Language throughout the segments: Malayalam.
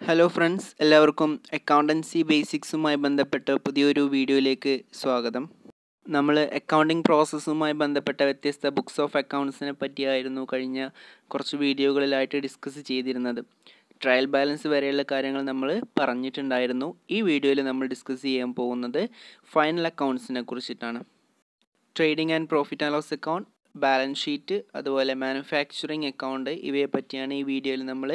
ഹലോ ഫ്രണ്ട്സ്, എല്ലാവർക്കും അക്കൗണ്ടൻസി ബേസിക്സുമായി ബന്ധപ്പെട്ട പുതിയൊരു വീഡിയോയിലേക്ക് സ്വാഗതം. നമ്മൾ അക്കൗണ്ടിങ് പ്രോസസ്സുമായി ബന്ധപ്പെട്ട വ്യത്യസ്ത ബുക്സ് ഓഫ് അക്കൗണ്ട്സിനെ പറ്റിയായിരുന്നു കഴിഞ്ഞ കുറച്ച് വീഡിയോകളിലായിട്ട് ഡിസ്കസ് ചെയ്തിരുന്നത്. ട്രയൽ ബാലൻസ് വരെയുള്ള കാര്യങ്ങൾ നമ്മൾ പറഞ്ഞിട്ടുണ്ടായിരുന്നു. ഈ വീഡിയോയിൽ നമ്മൾ ഡിസ്കസ് ചെയ്യാൻ പോകുന്നത് ഫൈനൽ അക്കൗണ്ട്സിനെ കുറിച്ചിട്ടാണ്. Trading and profit and loss account, balance sheet, അതുപോലെ മാനുഫാക്ചറിങ് അക്കൗണ്ട്, ഇവയെ പറ്റിയാണ് ഈ വീഡിയോയിൽ നമ്മൾ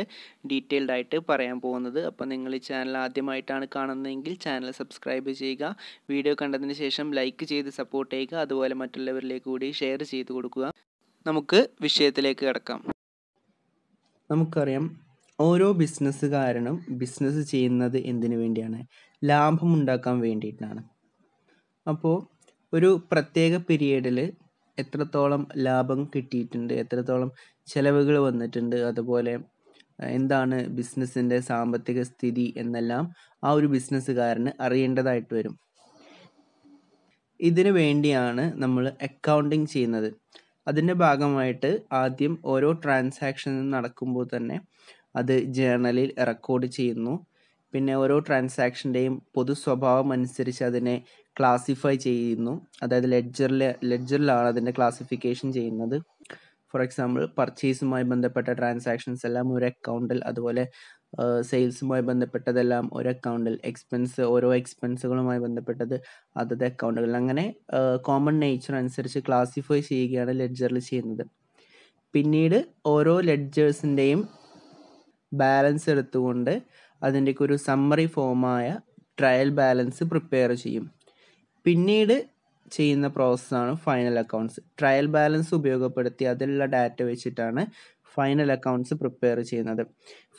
ഡീറ്റെയിൽഡ് ആയിട്ട് പറയാൻ പോകുന്നത്. അപ്പോൾ നിങ്ങൾ ഈ ചാനൽ ആദ്യമായിട്ടാണ് കാണുന്നതെങ്കിൽ ചാനൽ സബ്സ്ക്രൈബ് ചെയ്യുക, വീഡിയോ കണ്ടതിന് ശേഷം ലൈക്ക് ചെയ്ത് സപ്പോർട്ട് ചെയ്യുക, അതുപോലെ മറ്റുള്ളവരിലേക്ക് കൂടി ഷെയർ ചെയ്ത് കൊടുക്കുക. നമുക്ക് വിഷയത്തിലേക്ക് കിടക്കാം. നമുക്കറിയാം, ഓരോ ബിസിനസ്സുകാരനും ബിസിനസ് ചെയ്യുന്നത് എന്തിനു വേണ്ടിയാണ്? ലാഭമുണ്ടാക്കാൻ വേണ്ടിയിട്ടാണ്. അപ്പോൾ ഒരു പ്രത്യേക പീരിയഡിൽ എത്രത്തോളം ലാഭം കിട്ടിയിട്ടുണ്ട്, എത്രത്തോളം ചിലവുകൾ വന്നിട്ടുണ്ട്, അതുപോലെ എന്താണ് ബിസിനസ്സിൻ്റെ സാമ്പത്തിക സ്ഥിതി എന്നെല്ലാം ആ ഒരു ബിസിനസ്സുകാരന് അറിയേണ്ടതായിട്ട് വരും. ഇതിനു വേണ്ടിയാണ് നമ്മൾ അക്കൗണ്ടിങ് ചെയ്യുന്നത്. അതിൻ്റെ ഭാഗമായിട്ട് ആദ്യം ഓരോ ട്രാൻസാക്ഷൻ നടക്കുമ്പോൾ തന്നെ അത് ജേർണലിൽ റെക്കോർഡ് ചെയ്യുന്നു. പിന്നെ ഓരോ ട്രാൻസാക്ഷൻ്റെയും പൊതു സ്വഭാവം അനുസരിച്ച് അതിനെ ക്ലാസിഫൈ ചെയ്യുന്നു. അതായത് ലെഡ്ജറിലാണ് അതിൻ്റെ ക്ലാസിഫിക്കേഷൻ ചെയ്യുന്നത്. ഫോർ എക്സാമ്പിൾ, പർച്ചേസുമായി ബന്ധപ്പെട്ട ട്രാൻസാക്ഷൻസ് എല്ലാം ഒരു അക്കൗണ്ടിൽ, അതുപോലെ സെയിൽസുമായി ബന്ധപ്പെട്ടതെല്ലാം ഒരു അക്കൗണ്ടിൽ, ഓരോ എക്സ്പെൻസുകളുമായി ബന്ധപ്പെട്ടത് അതത് അക്കൗണ്ടുകളിൽ, അങ്ങനെ കോമൺ നേച്ചർ അനുസരിച്ച് ക്ലാസിഫൈ ചെയ്യുകയാണ് ലെഡ്ജറിൽ ചെയ്യുന്നത്. പിന്നീട് ഓരോ ലെഡ്ജേഴ്സിൻ്റെയും ബാലൻസ് എടുത്തുകൊണ്ട് അതിൻ്റെയൊക്കെ ഒരു സമ്മറി ഫോമായ ട്രയൽ ബാലൻസ് പ്രിപ്പയർ ചെയ്യും. പിന്നീട് ചെയ്യുന്ന പ്രോസസ്സാണ് ഫൈനൽ അക്കൗണ്ട്സ്. ട്രയൽ ബാലൻസ് ഉപയോഗപ്പെടുത്തി അതിലുള്ള ഡാറ്റ വെച്ചിട്ടാണ് ഫൈനൽ അക്കൗണ്ട്സ് പ്രിപ്പയർ ചെയ്യുന്നത്.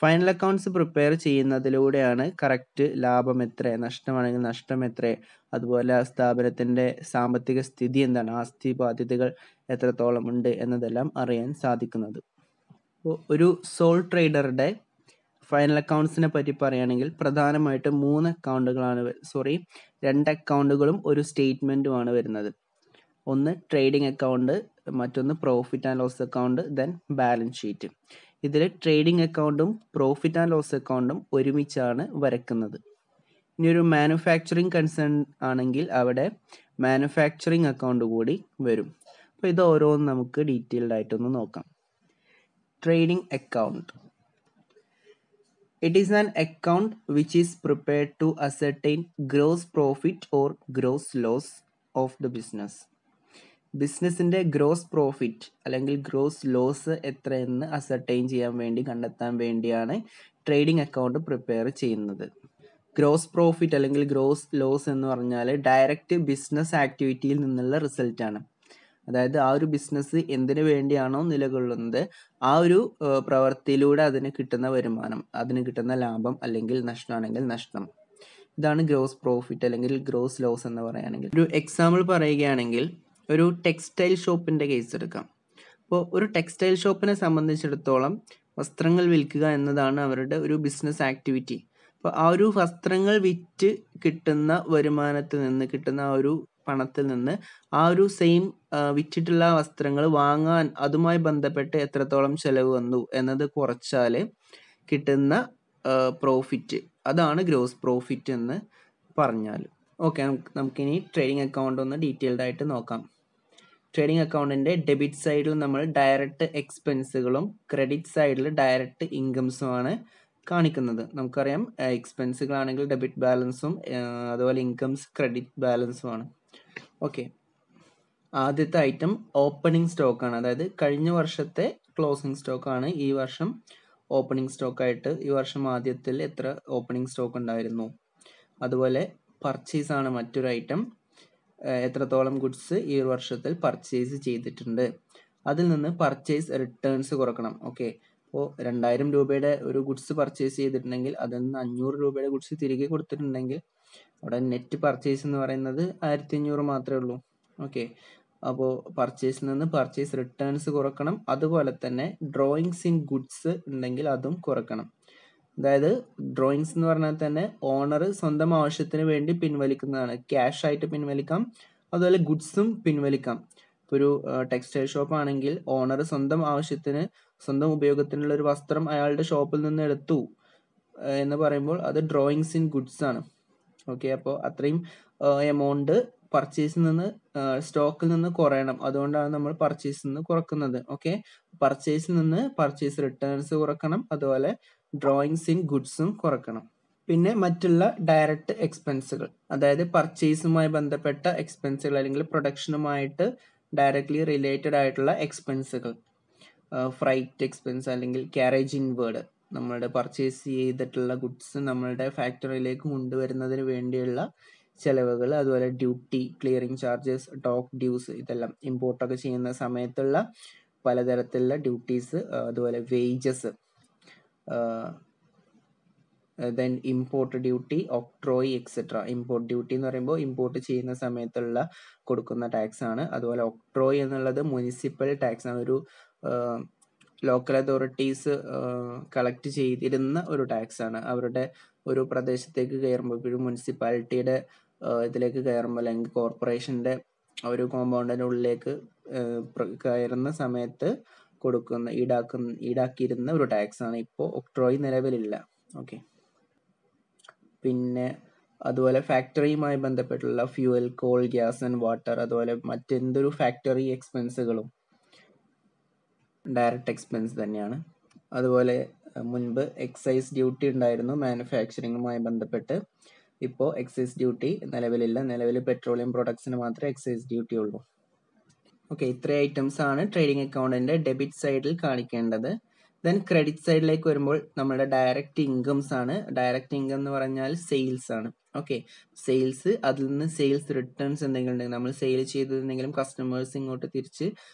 ഫൈനൽ അക്കൗണ്ട്സ് പ്രിപ്പയർ ചെയ്യുന്നതിലൂടെയാണ് കറക്റ്റ് ലാഭം എത്ര, നഷ്ടമാണെങ്കിൽ നഷ്ടം എത്ര, അതുപോലെ സ്ഥാപനത്തിൻ്റെ സാമ്പത്തിക സ്ഥിതി എന്താണ്, ആസ്തി ബാധ്യതകൾ എത്രത്തോളം ഉണ്ട് എന്നതെല്ലാം അറിയാൻ സാധിക്കുന്നത്. അപ്പോൾ ഒരു സോൾ ട്രേഡറുടെ ഫൈനൽ അക്കൗണ്ട്സിനെ പറ്റി പറയുകയാണെങ്കിൽ പ്രധാനമായിട്ട് 2 അക്കൗണ്ടുകളും ഒരു സ്റ്റേറ്റ്മെൻറ്റുമാണ് വരുന്നത്. ഒന്ന് ട്രേഡിംഗ് അക്കൗണ്ട്, മറ്റൊന്ന് profit and loss account, then balance sheet. ഇതിൽ ട്രേഡിംഗ് അക്കൗണ്ടും പ്രോഫിറ്റ് ആൻഡ് ലോസ് അക്കൗണ്ടും ഒരുമിച്ചാണ് വരയ്ക്കുന്നത്. ഇനി ഒരു മാനുഫാക്ചറിങ് കൺസേൺ ആണെങ്കിൽ അവിടെ മാനുഫാക്ചറിങ് അക്കൗണ്ട് കൂടി വരും. അപ്പോൾ ഇത് ഓരോന്നും നമുക്ക് ഡീറ്റെയിൽഡ് ആയിട്ടൊന്ന് നോക്കാം. Trading account. It is an account which is prepared to ascertain gross profit or gross loss of the business. ബിസിനസ്സിൻ്റെ ഗ്രോസ് പ്രോഫിറ്റ് അല്ലെങ്കിൽ ഗ്രോസ് ലോസ് എത്രയെന്ന് അസർട്ടൈൻ ചെയ്യാൻ വേണ്ടി, കണ്ടെത്താൻ വേണ്ടിയാണ് ട്രേഡിംഗ് അക്കൗണ്ട് പ്രിപ്പയർ ചെയ്യുന്നത്. ഗ്രോസ് പ്രോഫിറ്റ് അല്ലെങ്കിൽ ഗ്രോസ് ലോസ് എന്ന് പറഞ്ഞാൽ ഡയറക്റ്റ് ബിസിനസ് ആക്ടിവിറ്റിയിൽ നിന്നുള്ള റിസൾട്ടാണ്. അതായത് ആ ഒരു ബിസിനസ് എന്തിനു വേണ്ടിയാണോ നിലകൊള്ളുന്നത്, ആ ഒരു പ്രവൃത്തിയിലൂടെ അതിന് കിട്ടുന്ന വരുമാനം, അതിന് കിട്ടുന്ന ലാഭം അല്ലെങ്കിൽ നഷ്ടമാണെങ്കിൽ നഷ്ടം. ഇതാണ് ഗ്രോസ് പ്രോഫിറ്റ് അല്ലെങ്കിൽ ഗ്രോസ് ലോസ് എന്ന് പറയുകയാണെങ്കിൽ. ഒരു എക്സാമ്പിൾ പറയുകയാണെങ്കിൽ ഒരു ടെക്സ്റ്റൈൽ ഷോപ്പിൻ്റെ കേസ് എടുക്കാം. അപ്പോൾ ഒരു ടെക്സ്റ്റൈൽ ഷോപ്പിനെ സംബന്ധിച്ചിടത്തോളം വസ്ത്രങ്ങൾ വിൽക്കുക എന്നതാണ് അവരുടെ ഒരു ബിസിനസ് ആക്ടിവിറ്റി. അപ്പോൾ ആ ഒരു വസ്ത്രങ്ങൾ വിറ്റ് കിട്ടുന്ന വരുമാനത്തിൽ നിന്ന്, കിട്ടുന്ന ആ ഒരു പണത്തിൽ നിന്ന് ആ ഒരു സെയിം വിറ്റിട്ടുള്ള വസ്ത്രങ്ങൾ വാങ്ങാൻ അതുമായി ബന്ധപ്പെട്ട് എത്രത്തോളം ചെലവ് വന്നു എന്നത് കുറച്ചാൽ കിട്ടുന്ന പ്രോഫിറ്റ്, അതാണ് ഗ്രോസ് പ്രോഫിറ്റ് എന്ന് പറഞ്ഞാൽ. ഓക്കെ, നമുക്കിനി ട്രേഡിംഗ് അക്കൗണ്ട് ഒന്ന് ഡീറ്റെയിൽഡ് ആയിട്ട് നോക്കാം. ട്രേഡിംഗ് അക്കൗണ്ടിൻ്റെ ഡെബിറ്റ് സൈഡിൽ നമ്മൾ ഡയറക്റ്റ് എക്സ്പെൻസുകളും ക്രെഡിറ്റ് സൈഡിൽ ഡയറക്റ്റ് ഇൻകംസുമാണ് കാണിക്കുന്നത്. നമുക്കറിയാം, എക്സ്പെൻസുകളാണെങ്കിൽ ഡെബിറ്റ് ബാലൻസും അതുപോലെ ഇൻകംസ് ക്രെഡിറ്റ് ബാലൻസുമാണ്. ഓക്കെ, ആദ്യത്തെ ഐറ്റം ഓപ്പണിംഗ് സ്റ്റോക്കാണ്. അതായത് കഴിഞ്ഞ വർഷത്തെ ക്ലോസിംഗ് സ്റ്റോക്കാണ് ഈ വർഷം ഓപ്പണിംഗ് സ്റ്റോക്കായിട്ട്, ഈ വർഷം ആദ്യത്തിൽ എത്ര ഓപ്പണിംഗ് സ്റ്റോക്ക് ഉണ്ടായിരുന്നു. അതുപോലെ പർച്ചേസ് ആണ് മറ്റൊരു ഐറ്റം. എത്രത്തോളം ഗുഡ്സ് ഈ വർഷത്തിൽ പർച്ചേസ് ചെയ്തിട്ടുണ്ട്, അതിൽ നിന്ന് പർച്ചേസ് റിട്ടേൺസ് കുറക്കണം. ഓക്കെ, അപ്പോൾ 2000 രൂപയുടെ ഒരു ഗുഡ്സ് പർച്ചേസ് ചെയ്തിട്ടുണ്ടെങ്കിൽ അതിൽ നിന്ന് 500 രൂപയുടെ ഗുഡ്സ് തിരികെ കൊടുത്തിട്ടുണ്ടെങ്കിൽ അവിടെ നെറ്റ് പർച്ചേസ് എന്ന് പറയുന്നത് 1500 മാത്രമേ ഉള്ളൂ. ഓക്കെ, അപ്പോൾ പർച്ചേസിൽ നിന്ന് പർച്ചേസ് റിട്ടേൺസ് കുറക്കണം. അതുപോലെ തന്നെ ഡ്രോയിങ്സ് ഇൻ ഗുഡ്സ് ഉണ്ടെങ്കിൽ അതും കുറക്കണം. അതായത് ഡ്രോയിങ്സ് എന്ന് പറഞ്ഞാൽ തന്നെ ഓണർ സ്വന്തം ആവശ്യത്തിന് വേണ്ടി പിൻവലിക്കുന്നതാണ്. ക്യാഷ് ആയിട്ട് പിൻവലിക്കാം, അതുപോലെ ഗുഡ്സും പിൻവലിക്കാം. ഇപ്പോൾ ഒരു ടെക്സ്റ്റൈൽ ഷോപ്പ് ആണെങ്കിൽ ഓണർ സ്വന്തം ആവശ്യത്തിന്, സ്വന്തം ഉപയോഗത്തിനുള്ള ഒരു വസ്ത്രം അയാളുടെ ഷോപ്പിൽ നിന്ന് എടുത്തു, എന്ന് പറയുമ്പോൾ അത് ഡ്രോയിങ്സ് ഇൻ ഗുഡ്സ് ആണ്. ഓക്കെ, അപ്പോൾ അത്രയും എമൗണ്ട് പർച്ചേസിൽ നിന്ന് സ്റ്റോക്കിൽ നിന്ന് കുറയണം. അതുകൊണ്ടാണ് നമ്മൾ പർച്ചേസിൽ നിന്ന് കുറക്കുന്നത്. ഓക്കെ, പർച്ചേസിൽ നിന്ന് പർച്ചേസ് റിട്ടേൺസ് കുറക്കണം, അതുപോലെ ഡ്രോയിങ്സ് ഇൻ ഗുഡ്സും കുറക്കണം. പിന്നെ മറ്റുള്ള ഡയറക്റ്റ് എക്സ്പെൻസുകൾ, അതായത് പർച്ചേസുമായി ബന്ധപ്പെട്ട എക്സ്പെൻസുകൾ അല്ലെങ്കിൽ പ്രൊഡക്ഷനുമായിട്ട് ഡയറക്ട്ലി റിലേറ്റഡ് ആയിട്ടുള്ള എക്സ്പെൻസുകൾ, ഫ്രൈറ്റ് എക്സ്പെൻസ് അല്ലെങ്കിൽ ക്യാരേജ് ഇൻവേർഡ്, നമ്മളുടെ പർച്ചേസ് ചെയ്തിട്ടുള്ള ഗുഡ്സ് നമ്മളുടെ ഫാക്ടറിയിലേക്ക് കൊണ്ടുവരുന്നതിന് വേണ്ടിയുള്ള ചെലവുകൾ, അതുപോലെ duty, clearing charges, dock dues, ഇതെല്ലാം ഇമ്പോർട്ടൊക്കെ ചെയ്യുന്ന സമയത്തുള്ള പലതരത്തിലുള്ള ഡ്യൂട്ടീസ്, അതുപോലെ wages, then import duty, octroi etcetera. Import duty എന്ന് പറയുമ്പോൾ ഇമ്പോർട്ട് ചെയ്യുന്ന സമയത്തുള്ള കൊടുക്കുന്ന ടാക്സ് ആണ്. അതുപോലെ ഒക്ട്രോയ് എന്നുള്ളത് മുനിസിപ്പൽ ടാക്സ് ആണ്, ഒരു ലോക്കൽ അതോറിറ്റീസ് കളക്ട് ചെയ്തിരുന്ന ഒരു ടാക്സ് ആണ്. അവരുടെ ഒരു പ്രദേശത്തേക്ക് കയറുമ്പോൾ, ഇപ്പോഴും മുനിസിപ്പാലിറ്റിയുടെ ഇതിലേക്ക് കയറുമ്പോൾ അല്ലെങ്കിൽ കോർപ്പറേഷൻ്റെ ഒരു കോമ്പൗണ്ടിൻ്റെ ഉള്ളിലേക്ക് കയറുന്ന സമയത്ത് ഈടാക്കിയിരുന്ന ഒരു ടാക്സ് ആണ്. ഇപ്പോൾ ഒക്ട്രോയ് നിലവിലില്ല. ഓക്കെ, പിന്നെ അതുപോലെ ഫാക്ടറിയുമായി ബന്ധപ്പെട്ടുള്ള fuel, call, gas and water, അതുപോലെ മറ്റെന്തൊരു ഫാക്ടറി എക്സ്പെൻസുകളും ഡയറക്റ്റ് എക്സ്പെൻസ് തന്നെയാണ്. അതുപോലെ മുൻപ് എക്സൈസ് ഡ്യൂട്ടി ഉണ്ടായിരുന്നു മാനുഫാക്ചറിങ്ങുമായി ബന്ധപ്പെട്ട്. ഇപ്പോൾ എക്സൈസ് ഡ്യൂട്ടി നിലവിലില്ല. നിലവിൽ പെട്രോളിയം പ്രൊഡക്ട്സിന് മാത്രമേ എക്സൈസ് ഡ്യൂട്ടി ഉള്ളൂ. ഓക്കെ, ഇത്രയും ഐറ്റംസ് ആണ് ട്രേഡിംഗ് അക്കൗണ്ടിന്റെ ഡെബിറ്റ് സൈഡിൽ കാണിക്കേണ്ടത്. ദെൻ ക്രെഡിറ്റ് സൈഡിലേക്ക് വരുമ്പോൾ നമ്മുടെ ഡയറക്റ്റ് ഇൻകംസ് ആണ്. ഡയറക്റ്റ് ഇൻകം എന്ന് പറഞ്ഞാൽ സെയിൽസ് ആണ്. ഓക്കെ, സെയിൽസ്, അതിൽ നിന്ന് സെയിൽസ് റിട്ടേൺസ് എന്തെങ്കിലും ഉണ്ടെങ്കിൽ, നമ്മൾ സെയിൽ ചെയ്തിട്ടുണ്ടെങ്കിലും കസ്റ്റമേഴ്സ് ഇങ്ങോട്ട് തിരിച്ച്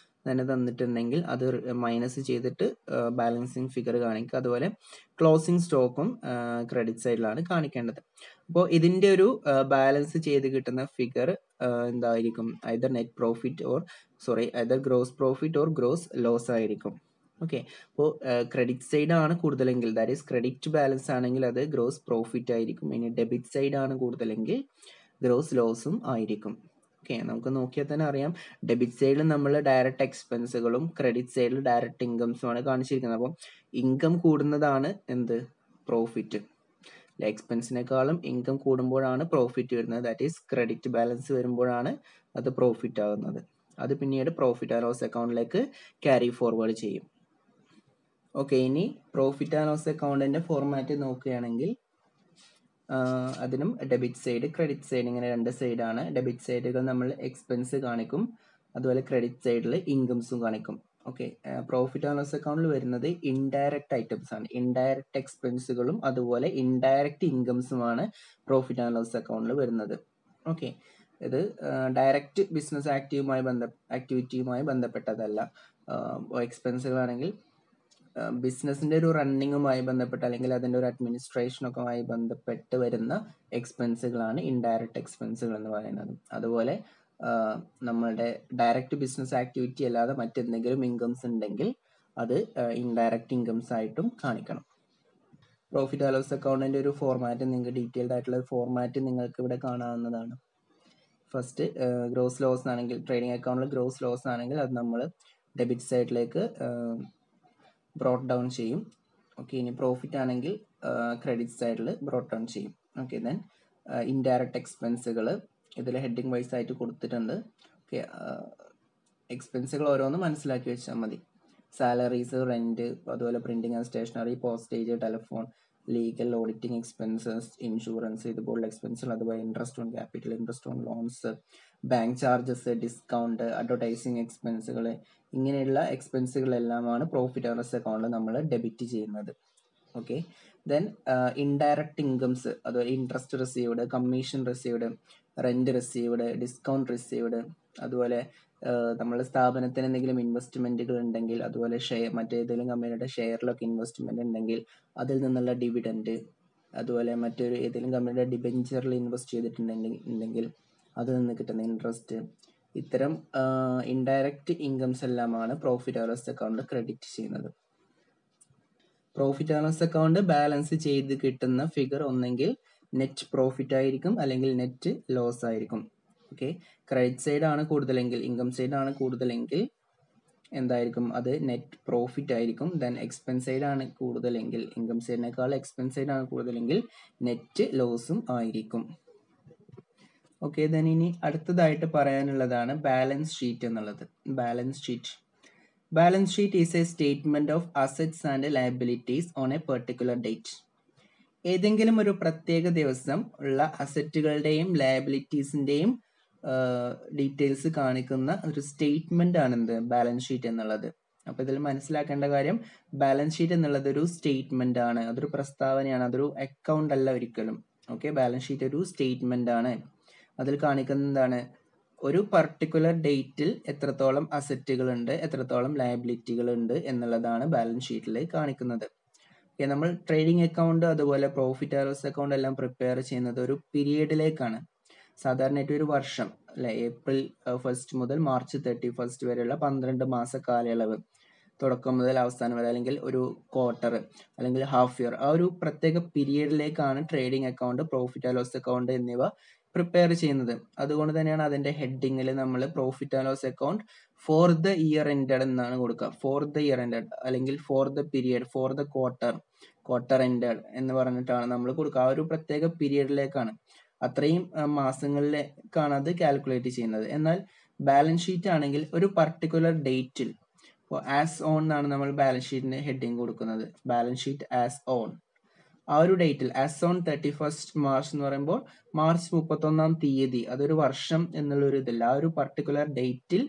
തന്നെ തന്നിട്ടുണ്ടെങ്കിൽ അത് മൈനസ് ചെയ്തിട്ട് ബാലൻസിങ് ഫിഗർ കാണിക്കുക. അതുപോലെ ക്ലോസിംഗ് സ്റ്റോക്കും ക്രെഡിറ്റ് സൈഡിലാണ് കാണിക്കേണ്ടത്. അപ്പോൾ ഇതിന്റെ ഒരു ബാലൻസ് ചെയ്ത് കിട്ടുന്ന ഫിഗർ എന്തായിരിക്കും? Either net profit either gross profit or gross loss ആയിരിക്കും. ഓക്കെ, അപ്പോൾ ക്രെഡിറ്റ് സൈഡ് ആണ് കൂടുതലെങ്കിൽ, ദാറ്റ് ഈസ് ക്രെഡിറ്റ് ബാലൻസ് ആണെങ്കിൽ അത് ഗ്രോസ് പ്രോഫിറ്റ് ആയിരിക്കും. ഇനി ഡെബിറ്റ് സൈഡ് ആണ് കൂടുതലെങ്കിൽ ഗ്രോസ് ലോസും ആയിരിക്കും. ഓക്കെ, നമുക്ക് നോക്കിയാൽ തന്നെ അറിയാം, ഡെബിറ്റ് സൈഡിൽ നമ്മൾ ഡയറക്റ്റ് എക്സ്പെൻസുകളും ക്രെഡിറ്റ് സൈഡിൽ ഡയറക്റ്റ് ഇൻകംസുമാണ് കാണിച്ചിരിക്കുന്നത്. അപ്പോൾ ഇൻകം കൂടുന്നതാണ് എന്ത്? പ്രോഫിറ്റ്. എക്സ്പെൻസിനേക്കാളും ഇൻകം കൂടുമ്പോഴാണ് പ്രോഫിറ്റ് വരുന്നത്. ദാറ്റ് ഈസ് ക്രെഡിറ്റ് ബാലൻസ് വരുമ്പോഴാണ് അത് പ്രോഫിറ്റ് ആകുന്നത്. അത് പിന്നീട് പ്രോഫിറ്റ് ആൻഡ് ലോസ് അക്കൗണ്ടിലേക്ക് ക്യാരി ഫോർവേഡ് ചെയ്യും. ഓക്കെ, ഇനി പ്രോഫിറ്റ് ആൻഡ് ലോസ് അക്കൗണ്ടിന്റെ ഫോർമാറ്റ് നോക്കുകയാണെങ്കിൽ അതിനും ഡെബിറ്റ് സൈഡ്, ക്രെഡിറ്റ് സൈഡ്, ഇങ്ങനെ രണ്ട് സൈഡാണ്. ഡെബിറ്റ് സൈഡുകൾ നമ്മൾ എക്സ്പെൻസ് കാണിക്കും, അതുപോലെ ക്രെഡിറ്റ് സൈഡിൽ ഇൻകംസും കാണിക്കും. ഓക്കെ, പ്രോഫിറ്റ് ആൻഡ് ലോസ് അക്കൗണ്ടിൽ വരുന്നത് ഇൻഡയറക്റ്റ് ഐറ്റംസ് ആണ്. ഇൻഡയറക്റ്റ് എക്സ്പെൻസുകളും അതുപോലെ ഇൻഡയറക്റ്റ് ഇൻകംസുമാണ് പ്രോഫിറ്റ് ആൻഡ് ലോസ് അക്കൗണ്ടിൽ വരുന്നത്. ഓക്കെ, ഇത് ഡയറക്റ്റ് ബിസിനസ് ആക്ടിവിറ്റിയുമായി ബന്ധപ്പെട്ടതല്ല. എക്സ്പെൻസുകളാണെങ്കിൽ ബിസിനസിന്റെ ഒരു റണ്ണിങ്ങുമായി ബന്ധപ്പെട്ട് അല്ലെങ്കിൽ അതിന്റെ ഒരു അഡ്മിനിസ്ട്രേഷനൊക്കെ ബന്ധപ്പെട്ട് വരുന്ന എക്സ്പെൻസുകളാണ് ഇൻഡയറക്റ്റ് എക്സ്പെൻസുകൾ എന്ന് പറയുന്നത്. അതുപോലെ നമ്മളുടെ ഡയറക്റ്റ് ബിസിനസ് ആക്ടിവിറ്റി അല്ലാതെ മറ്റെന്തെങ്കിലും ഇൻകംസ് ഉണ്ടെങ്കിൽ അത് ഇൻഡയറക്റ്റ് ഇൻകംസ് ആയിട്ടും കാണിക്കണം. പ്രോഫിറ്റ് ആൻഡ് ലോസ് അക്കൗണ്ടിന്റെ ഒരു ഫോർമാറ്റ്, നിങ്ങൾക്ക് ഡീറ്റെയിൽഡ് ആയിട്ടുള്ള ഫോർമാറ്റ് നിങ്ങൾക്ക് ഇവിടെ കാണാവുന്നതാണ്. ഫസ്റ്റ് ഗ്രോസ് ലോസ് ആണെങ്കിൽ, ട്രേഡിംഗ് അക്കൗണ്ടിൽ ഗ്രോസ് ലോസ് ആണെങ്കിൽ അത് നമ്മൾ ഡെബിറ്റ് സൈഡിലേക്ക് ബ്രോട്ട് ഡൗൺ ചെയ്യും. ഓക്കെ, ഇനി പ്രോഫിറ്റ് ആണെങ്കിൽ ക്രെഡിറ്റ് സൈഡിൽ ബ്രോട്ട് ഡൗൺ ചെയ്യും. ഓക്കെ, ദെൻ ഇൻഡയറക്റ്റ് എക്സ്പെൻസുകൾ ഇതിൽ ഹെഡിങ് വൈസ് ആയിട്ട് കൊടുത്തിട്ടുണ്ട്. ഓക്കെ, എക്സ്പെൻസുകൾ ഓരോന്ന് മനസ്സിലാക്കി വെച്ചാൽ മതി. സാലറീസ്, റെന്റ്, അതുപോലെ printing and stationery, postage, telephone, legal, auditing expenses, insurance, ഇതുപോലുള്ള എക്സ്പെൻസുകൾ, അതുപോലെ interest on capital, interest on loans, bank charges, discount, advertising എക്സ്പെൻസുകൾ, ഇങ്ങനെയുള്ള എക്സ്പെൻസുകളെല്ലാമാണ് പ്രോഫിറ്റ് ആൻഡ് ലോസ് അക്കൗണ്ടിൽ നമ്മൾ ഡെബിറ്റ് ചെയ്യുന്നത്. ഓക്കെ, ദെൻ ഇൻഡയറക്റ്റ് ഇൻകംസ്, അതുപോലെ interest received, commission received, rent received, discount received, അതുപോലെ നമ്മുടെ സ്ഥാപനത്തിന് എന്തെങ്കിലും ഇൻവെസ്റ്റ്മെന്റുകൾ ഉണ്ടെങ്കിൽ, അതുപോലെ മറ്റേതെങ്കിലും കമ്പനിയുടെ ഷെയറിലൊക്കെ ഇൻവെസ്റ്റ്മെന്റ് ഉണ്ടെങ്കിൽ അതിൽ നിന്നുള്ള ഡിവിഡൻഡ്, അതുപോലെ മറ്റൊരു ഏതെങ്കിലും കമ്പനിയുടെ ഡിബെഞ്ചറിൽ ഇൻവെസ്റ്റ് ചെയ്തിട്ടുണ്ടെങ്കിൽ അതിൽ നിന്ന് കിട്ടുന്ന ഇൻട്രസ്റ്റ്, ഇത്തരം ഇൻഡയറക്റ്റ് ഇൻകംസ് എല്ലാമാണ് പ്രോഫിറ്റ് ആൻഡ് ലോസ് അക്കൗണ്ടിൽ ക്രെഡിറ്റ് ചെയ്യുന്നത്. Profit and loss account balance ചെയ്ത് കിട്ടുന്ന ഫിഗർ ഒന്നെങ്കിൽ നെറ്റ് പ്രോഫിറ്റ് ആയിരിക്കും അല്ലെങ്കിൽ നെറ്റ് ലോസ് ആയിരിക്കും. ഓക്കെ, ക്രെഡിറ്റ് സൈഡ് ആണ് കൂടുതലെങ്കിൽ, ഇൻകം സൈഡ് ആണ് കൂടുതലെങ്കിൽ എന്തായിരിക്കും, അത് നെറ്റ് പ്രോഫിറ്റ് ആയിരിക്കും. ദെൻ എക്സ്പെൻസ് സൈഡ് ആണ് കൂടുതലെങ്കിൽ, ഇൻകം സൈഡിനേക്കാൾ എക്സ്പെൻസ് സൈഡ് ആണ് കൂടുതലെങ്കിൽ നെറ്റ് ലോസും ആയിരിക്കും. ഓക്കെ, ദെൻ ഇനി അടുത്തതായിട്ട് പറയാനുള്ളതാണ് ബാലൻസ് ഷീറ്റ് എന്നുള്ളത്. Balance sheet is a statement of assets and liabilities on A particular date. ഏതെങ്കിലും ഒരു പ്രത്യേക ദിവസം ഉള്ള അസറ്റുകളുടെയും ലയബിലിറ്റീസിന്റെയും ഡീറ്റെയിൽസ് കാണിക്കുന്ന ഒരു സ്റ്റേറ്റ്മെന്റ് ആണ് എന്ത്, ബാലൻസ് ഷീറ്റ് എന്നുള്ളത്. അപ്പൊ ഇതിൽ മനസ്സിലാക്കേണ്ട കാര്യം, ബാലൻസ് ഷീറ്റ് എന്നുള്ളത് ഒരു സ്റ്റേറ്റ്മെന്റ് ആണ്, അതൊരു പ്രസ്താവനയാണ്, അതൊരു അക്കൗണ്ട് അല്ല ഒരിക്കലും. ഓക്കെ, ബാലൻസ് ഷീറ്റ് ഒരു സ്റ്റേറ്റ്മെന്റ് ആണ്. അതിൽ കാണിക്കുന്ന എന്താണ്, ഒരു പർട്ടിക്കുലർ ഡേറ്റിൽ എത്രത്തോളം അസറ്റുകൾ ഉണ്ട്, എത്രത്തോളം ലയബിലിറ്റികൾ ഉണ്ട് എന്നുള്ളതാണ് ബാലൻസ് ഷീറ്റിൽ കാണിക്കുന്നത്. നമ്മൾ ട്രേഡിംഗ് അക്കൗണ്ട് അതുപോലെ പ്രോഫിറ്റ് ആൻഡ് ലോസ് അക്കൗണ്ട് എല്ലാം പ്രിപ്പയർ ചെയ്യുന്നത് ഒരു പീരീഡിലേക്കാണ്. സാധാരണയായിട്ട് ഒരു വർഷം അല്ലെ, ഏപ്രിൽ 1 മുതൽ മാർച്ച് 31 വരെയുള്ള 12 മാസ കാലയളവ്, തുടക്കം മുതൽ അവസാനം വരെ, അല്ലെങ്കിൽ ഒരു ക്വാർട്ടർ അല്ലെങ്കിൽ ഹാഫ് ഇയർ, ആ ഒരു പ്രത്യേക പീരീഡിലേക്കാണ് trading account, profit and loss account എന്നിവ പ്രിപ്പയർ ചെയ്യുന്നത്. അതുകൊണ്ട് തന്നെയാണ് അതിന്റെ ഹെഡിങ്ങിൽ നമ്മൾ profit and loss account for the year ended എന്നാണ് കൊടുക്കുക. ഫോർ ദ ഇയർ എൻഡഡ് അല്ലെങ്കിൽ for the period, for the quarter ended എന്ന് പറഞ്ഞിട്ടാണ് നമ്മൾ കൊടുക്കുക. ആ ഒരു പ്രത്യേക പീരിയഡിലേക്കാണ്, അത്രയും മാസങ്ങളിലേക്കാണ് അത് കാൽക്കുലേറ്റ് ചെയ്യുന്നത്. എന്നാൽ ബാലൻസ് ഷീറ്റ് ആണെങ്കിൽ ഒരു പർട്ടിക്കുലർ ഡേറ്റിൽ, ആസ് ഓൺ എന്നാണ് നമ്മൾ ബാലൻസ് ഷീറ്റിന് ഹെഡിങ് കൊടുക്കുന്നത്. ബാലൻസ് ഷീറ്റ് ആസ് ഓൺ, ആ ഒരു ഡേറ്റിൽ, ആസ് ഓൺ 31 മാർച്ച് എന്ന് പറയുമ്പോൾ മാർച്ച് 31-ാം തീയതി, അതൊരു വർഷം എന്നുള്ള ഒരു ഇതില്ല, ആ ഒരു പർട്ടിക്കുലർ ഡേറ്റിൽ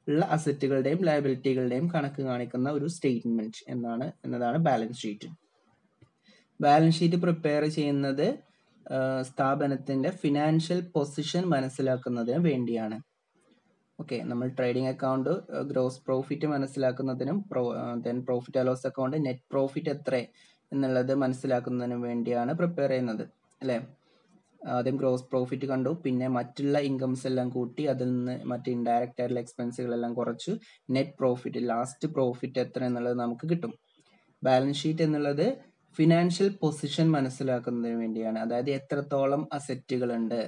ഉള്ള അസറ്റുകളുടെയും ലയബിലിറ്റികളുടെയും കണക്ക് കാണിക്കുന്ന ഒരു സ്റ്റേറ്റ്മെന്റ് എന്നതാണ് balance sheet. Balance sheet prepare ചെയ്യുന്നത് സ്ഥാപനത്തിന്റെ ഫിനാൻഷ്യൽ പൊസിഷൻ മനസ്സിലാക്കുന്നതിന് വേണ്ടിയാണ്. ഓക്കെ, നമ്മൾ ട്രേഡിംഗ് അക്കൗണ്ട് ഗ്രോസ് പ്രോഫിറ്റ് മനസ്സിലാക്കുന്നതിനും then profit and loss account net profit എത്ര എന്നുള്ളത് മനസ്സിലാക്കുന്നതിനും വേണ്ടിയാണ് പ്രിപ്പയർ ചെയ്യുന്നത് അല്ലേ. ആദ്യം ഗ്രോസ് പ്രോഫിറ്റ് കണ്ടു, പിന്നെ മറ്റുള്ള ഇൻകംസ് എല്ലാം കൂട്ടി അതിൽ നിന്ന് മറ്റ് ഇൻഡയറക്റ്റ് ആയിട്ടുള്ള എക്സ്പെൻസുകളെല്ലാം കുറച്ചു നെറ്റ് പ്രോഫിറ്റ്, ലാസ്റ്റ് പ്രോഫിറ്റ് എത്ര എന്നുള്ളത് നമുക്ക് കിട്ടും. ബാലൻസ് ഷീറ്റ് എന്നുള്ളത് ഫിനാൻഷ്യൽ പൊസിഷൻ മനസ്സിലാക്കുന്നതിന് വേണ്ടിയാണ്. അതായത് എത്രത്തോളം അസറ്റുകൾ ഉണ്ട്,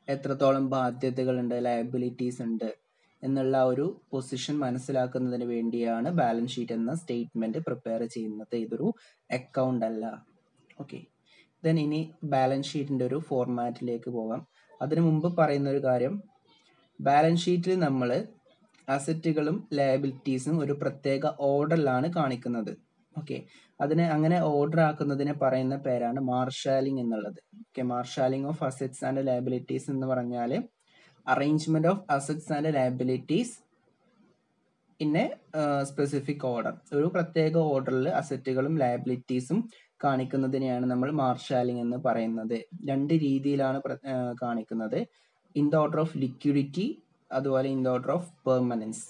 എത്രത്തോളം ബാധ്യതകളുണ്ട്, ലയബിലിറ്റീസ് ഉണ്ട് എന്നുള്ള ഒരു പൊസിഷൻ മനസ്സിലാക്കുന്നതിന് വേണ്ടിയാണ് ബാലൻസ് ഷീറ്റ് എന്ന സ്റ്റേറ്റ്മെന്റ് പ്രിപ്പയർ ചെയ്യുന്നത്. ഇതൊരു അക്കൗണ്ട് അല്ല. ഓക്കെ, ദെൻ ഇനി ബാലൻസ് ഷീറ്റിന്റെ ഒരു ഫോർമാറ്റിലേക്ക് പോകാം. അതിനു മുമ്പ് പറയുന്ന ഒരു കാര്യം, ബാലൻസ് ഷീറ്റിൽ നമ്മൾ അസറ്റുകളും ലയബിലിറ്റീസും ഒരു പ്രത്യേക ഓർഡറിലാണ് കാണിക്കുന്നത്. ഓക്കെ, അതിനെ അങ്ങനെ ഓർഡർ ആക്കുന്നതിനെ പറയുന്ന പേരാണ് മാർഷാലിംഗ് എന്നുള്ളത്. Okay, marshalling of assets and liabilities എന്ന് പറഞ്ഞാൽ arrangement of assets and liabilities in a specific order, ഒരു പ്രത്യേക ഓർഡറിൽ അസറ്റുകളും ലയബിലിറ്റീസും കാണിക്കുന്നതിനെയാണ് നമ്മൾ മാർഷാലിംഗ് എന്ന് പറയുന്നത്. രണ്ട് രീതിയിലാണ് കാണിക്കുന്നത്, in the order of liquidity, അതുപോലെ in the order of permanence.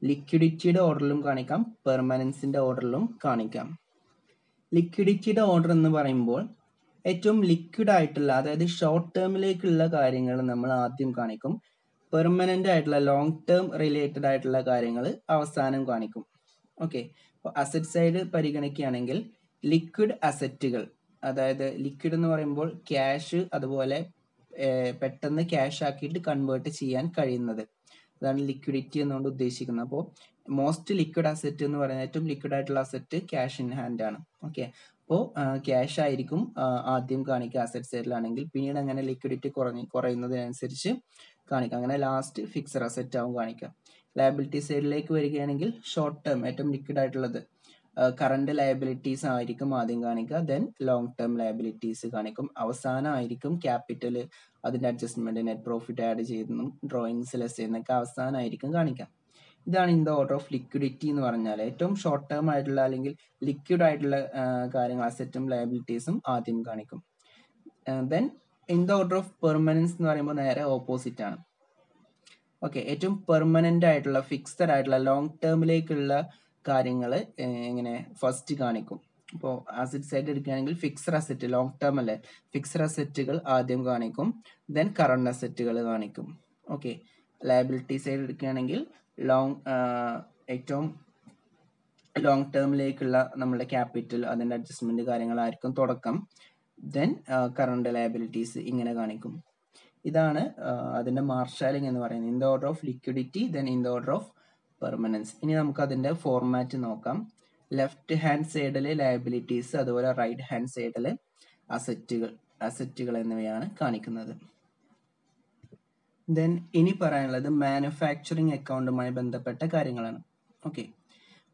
ലിക്വിഡിറ്റിയുടെ ഓർഡറിലും കാണിക്കാം, പെർമനൻസിന്റെ ഓർഡറിലും കാണിക്കാം. ലിക്വിഡിറ്റിയുടെ ഓർഡർ എന്ന് പറയുമ്പോൾ ഏറ്റവും ലിക്വിഡ് ആയിട്ടുള്ള, അതായത് ഷോർട്ട് ടേമിലേക്കുള്ള കാര്യങ്ങൾ നമ്മൾ ആദ്യം കാണിക്കും. പെർമനന്റ് ആയിട്ടുള്ള ലോങ് ടേം റിലേറ്റഡ് ആയിട്ടുള്ള കാര്യങ്ങൾ അവസാനം കാണിക്കും. ഓക്കെ, അപ്പോൾ അസറ്റ് സൈഡ് പരിഗണിക്കുകയാണെങ്കിൽ ലിക്വിഡ് അസറ്റുകൾ, അതായത് ലിക്വിഡ് എന്ന് പറയുമ്പോൾ ക്യാഷ്, അതുപോലെ പെട്ടെന്ന് ക്യാഷ് ആക്കിയിട്ട് കൺവേർട്ട് ചെയ്യാൻ കഴിയുന്നത്, അതാണ് ലിക്വിഡിറ്റി എന്നുകൊണ്ട് ഉദ്ദേശിക്കുന്നത്. അപ്പോൾ മോസ്റ്റ് ലിക്വിഡ് അസറ്റ് എന്ന് പറയുന്നത്, ഏറ്റവും ലിക്വിഡ് ആയിട്ടുള്ള അസറ്റ് ക്യാഷ് ഇൻ ഹാൻഡ് ആണ്. ഓക്കെ, അപ്പോൾ ക്യാഷ് ആയിരിക്കും ആദ്യം കാണിക്കുക അസറ്റ് സൈഡിലാണെങ്കിൽ, പിന്നീട് അങ്ങനെ ലിക്വിഡിറ്റി കുറയുന്നതിനനുസരിച്ച് കാണിക്കാം. അങ്ങനെ ലാസ്റ്റ് ഫിക്സഡ് അസറ്റ് ആവും കാണിക്കുക. ലയബിലിറ്റി സൈഡിലേക്ക് വരികയാണെങ്കിൽ ഷോർട്ട് ടേം ഏറ്റവും ലിക്വിഡ് ആയിട്ടുള്ളത് കറണ്ട് ലയബിലിറ്റീസ് ആയിരിക്കും ആദ്യം കാണിക്കുക, ദെൻ ലോങ് ടേം ലയബിലിറ്റീസ് കാണിക്കും, അവസാനമായിരിക്കും ക്യാപിറ്റൽ, അതിന്റെ അഡ്ജസ്റ്റ്മെന്റ്, നെറ്റ് പ്രോഫിറ്റ് ആഡ് ചെയ്യുന്നതും ഡ്രോയിങ്സ് ലെസ് ചെയ്യുന്നതൊക്കെ അവസാനമായിരിക്കും കാണിക്കാം. ഇതാണ് in the order of liquidity എന്ന് പറഞ്ഞാൽ ഏറ്റവും ഷോർട്ട് ടേം ആയിട്ടുള്ള അല്ലെങ്കിൽ ലിക്വിഡ് ആയിട്ടുള്ള കാര്യങ്ങൾ, അസറ്റും ലയബിലിറ്റീസും ആദ്യം കാണിക്കും. Then in the order of permanence എന്ന് പറയുമ്പോൾ നേരെ ഓപ്പോസിറ്റ് ആണ്. ഓക്കെ, ഏറ്റവും പെർമനന്റ് ആയിട്ടുള്ള, ഫിക്സഡ് ആയിട്ടുള്ള, ലോങ് ടേമിലേക്കുള്ള കാര്യങ്ങൾ എങ്ങനെ ഫസ്റ്റ് കാണിക്കും. ഇപ്പോൾ അസറ്റ് സൈഡ് എടുക്കുകയാണെങ്കിൽ ഫിക്സഡ് അസറ്റ്, ലോങ് ടേം അല്ലേ, ഫിക്സഡ് അസറ്റുകൾ ആദ്യം കാണിക്കും, ദെൻ കറണ്ട് അസറ്റുകൾ കാണിക്കും. ഓക്കെ, ലയബിലിറ്റി സൈഡ് എടുക്കുകയാണെങ്കിൽ ഏറ്റവും ലോങ് ടേമിലേക്കുള്ള നമ്മുടെ ക്യാപിറ്റൽ, അതിന്റെ അഡ്ജസ്റ്റ്മെന്റ് കാര്യങ്ങളായിരിക്കും തുടക്കം, ദെൻ കറണ്ട് ലയബിലിറ്റീസ് ഇങ്ങനെ കാണിക്കും. ഇതാണ് അതിന്റെ മാർഷാലിംഗ് എന്ന് പറയുന്നത്, in the order of liquidity, then in the order of permanence. ഇനി നമുക്ക് അതിൻ്റെ ഫോർമാറ്റ് നോക്കാം. ലെഫ്റ്റ് ഹാൻഡ് സൈഡിൽ ലയബിലിറ്റീസ്, അതുപോലെ റൈറ്റ് ഹാൻഡ് സൈഡിൽ അസറ്റുകൾ എന്നിവയാണ് കാണിക്കുന്നത്. ദെൻ ഇനി പറയാനുള്ളത് മാനുഫാക്ചറിങ് അക്കൗണ്ടുമായി ബന്ധപ്പെട്ട കാര്യങ്ങളാണ്. ഓക്കെ,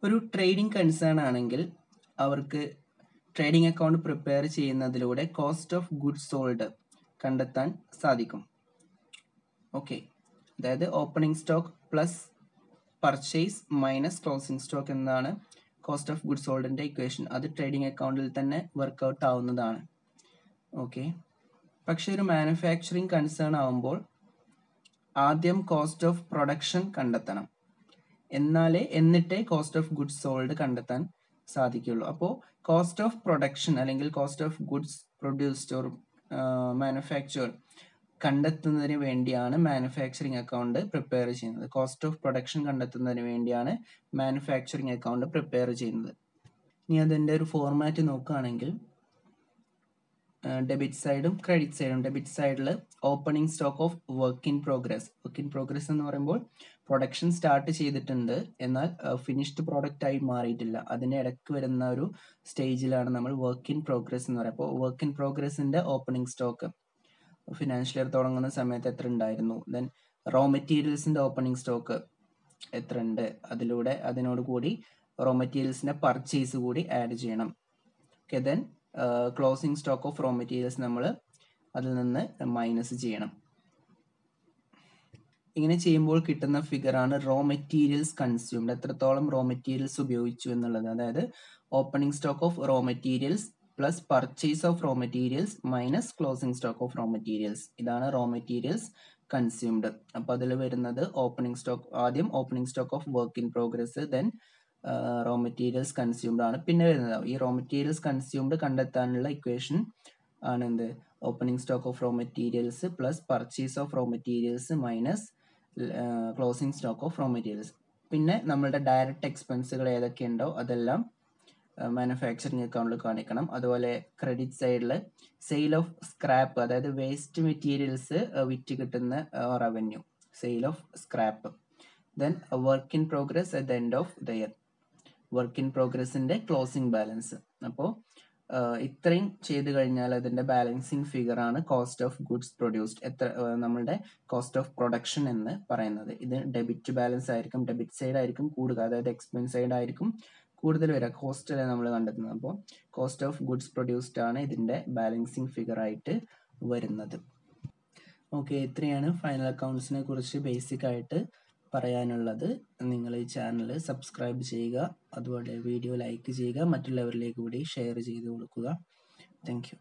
ഒരു ട്രേഡിംഗ് കൺസേൺ ആണെങ്കിൽ അവർക്ക് ട്രേഡിംഗ് അക്കൗണ്ട് പ്രിപ്പയർ ചെയ്യുന്നതിലൂടെ കോസ്റ്റ് ഓഫ് ഗുഡ്സ് സോൾഡ് കണ്ടെത്താൻ സാധിക്കും. ഓക്കെ, അതായത് opening stock plus purchase minus closing stock എന്നാണ് കോസ്റ്റ് ഓഫ് ഗുഡ്സ് സോൾഡിൻ്റെ ഇക്വേഷൻ. അത് ട്രേഡിംഗ് അക്കൗണ്ടിൽ തന്നെ വർക്കൗട്ട് ആവുന്നതാണ്. ഓക്കെ, പക്ഷേ ഒരു മാനുഫാക്ചറിങ് കൺസേൺ ആവുമ്പോൾ ആദ്യം കോസ്റ്റ് ഓഫ് പ്രൊഡക്ഷൻ കണ്ടെത്തണം, എന്നിട്ടേ കോസ്റ്റ് ഓഫ് ഗുഡ്സ് സോൾഡ് കണ്ടെത്താൻ സാധിക്കുള്ളൂ. അപ്പോൾ കോസ്റ്റ് ഓഫ് പ്രൊഡക്ഷൻ അല്ലെങ്കിൽ cost of goods produced or manufactured കണ്ടെത്തുന്നതിന് വേണ്ടിയാണ് മാനുഫാക്ചറിങ് അക്കൗണ്ട് പ്രിപ്പയർ ചെയ്യുന്നത്. കോസ്റ്റ് ഓഫ് പ്രൊഡക്ഷൻ കണ്ടെത്തുന്നതിന് വേണ്ടിയാണ് മാനുഫാക്ചറിങ് അക്കൗണ്ട് പ്രിപ്പയർ ചെയ്യുന്നത്. ഇനി അതിൻ്റെ ഒരു ഫോർമാറ്റ് നോക്കുകയാണെങ്കിൽ ഡെബിറ്റ് സൈഡും ക്രെഡിറ്റ് സൈഡും. ഡെബിറ്റ് സൈഡിൽ opening stock of work in progress എന്ന് പറയുമ്പോൾ പ്രൊഡക്ഷൻ സ്റ്റാർട്ട് ചെയ്തിട്ടുണ്ട്, എന്നാൽ ഫിനിഷ്ഡ് പ്രോഡക്റ്റ് ആയി മാറിയിട്ടില്ല. അതിൻ്റെ ഇടയ്ക്ക് വരുന്ന ഒരു സ്റ്റേജിലാണ് നമ്മൾ വർക്ക് ഇൻ പ്രോഗ്രസ് എന്ന് പറയുന്നത്. അപ്പോൾ വർക്ക് ഇൻ പ്രോഗ്രസിൻ്റെ ഓപ്പണിംഗ് സ്റ്റോക്ക് ഫിനാൻഷ്യൽ ഇയർ തുടങ്ങുന്ന സമയത്ത് എത്ര ഉണ്ടായിരുന്നു, ദെൻ റോ മെറ്റീരിയൽസിൻ്റെ ഓപ്പണിംഗ് സ്റ്റോക്ക് എത്ര ഉണ്ട്, അതിനോട് കൂടി റോ മെറ്റീരിയൽസിൻ്റെ പർച്ചേസ് കൂടി ആഡ് ചെയ്യണം. Okay, then closing stock of raw materials നമ്മൾ അതിൽ നിന്ന് മൈനസ് ചെയ്യണം. ഇങ്ങനെ ചെയ്യുമ്പോൾ കിട്ടുന്ന ഫിഗറാണ് റോ മെറ്റീരിയൽസ് കൺസ്യൂംഡ്, എത്രത്തോളം റോ മെറ്റീരിയൽസ് ഉപയോഗിച്ചു എന്നുള്ളത്. അതായത് opening stock of raw materials plus purchase of raw materials minus closing stock of raw materials. ഇതാണ് റോ മെറ്റീരിയൽസ് കൺസ്യൂംഡ്. അപ്പോൾ അതിൽ വരുന്നത് ആദ്യം opening stock of work in progress, then raw materials consumed ആണ് പിന്നെ വരുന്നത്. ഈ റോ മെറ്റീരിയൽസ് കൺസ്യൂംഡ് കണ്ടെത്താനുള്ള ഇക്വേഷൻ ആണ് എന്ത്, opening stock of raw materials plus purchase of raw materials minus closing stock of raw materials. പിന്നെ നമ്മളുടെ ഡയറക്റ്റ് എക്സ്പെൻസുകൾ ഏതൊക്കെയുണ്ടോ അതെല്ലാം മാനുഫാക്ചറിങ് അക്കൗണ്ടിൽ കാണിക്കണം. അതുപോലെ ക്രെഡിറ്റ് സൈഡിൽ സെയിൽ ഓഫ് സ്ക്രാപ്പ്, അതായത് വേസ്റ്റ് മെറ്റീരിയൽസ് വിറ്റ് കിട്ടുന്ന revenue, sale of scrap. Then work in progress at the end of the year, work in പ്രോഗ്രസിൻ്റെ ക്ലോസിംഗ് ബാലൻസ്. അപ്പോൾ ഇത്രയും ചെയ്ത് കഴിഞ്ഞാൽ അതിൻ്റെ ബാലൻസിങ് ഫിഗറാണ് കോസ്റ്റ് ഓഫ് ഗുഡ്സ് പ്രൊഡ്യൂസ്ഡ്, നമ്മളുടെ കോസ്റ്റ് ഓഫ് പ്രൊഡക്ഷൻ എന്ന് പറയുന്നത്. ഇത് ഡെബിറ്റ് ബാലൻസ് ആയിരിക്കും, ഡെബിറ്റ് സൈഡ് ആയിരിക്കും കൂടുക, അതായത് എക്സ്പെൻസ് സൈഡ് ആയിരിക്കും കൂടുതൽ വരിക, കോസ്റ്റല്ലേ നമ്മൾ കണ്ടെത്തുന്നത്. അപ്പോൾ കോസ്റ്റ് ഓഫ് ഗുഡ്സ് പ്രൊഡ്യൂസ്ഡ് ആണ് ഇതിൻ്റെ ബാലൻസിങ് ഫിഗർ ആയിട്ട് വരുന്നത്. ഓക്കെ, ഇത്രയാണ് ഫൈനൽ അക്കൗണ്ട്സിനെ കുറിച്ച് ബേസിക് ആയിട്ട് പറയാനുള്ളത്. നിങ്ങൾ ഈ ചാനൽ സബ്സ്ക്രൈബ് ചെയ്യുക, അതുപോലെ വീഡിയോ ലൈക്ക് ചെയ്യുക, മറ്റുള്ളവരിലേക്ക് കൂടി ഷെയർ ചെയ്ത് കൊടുക്കുക. Thank you.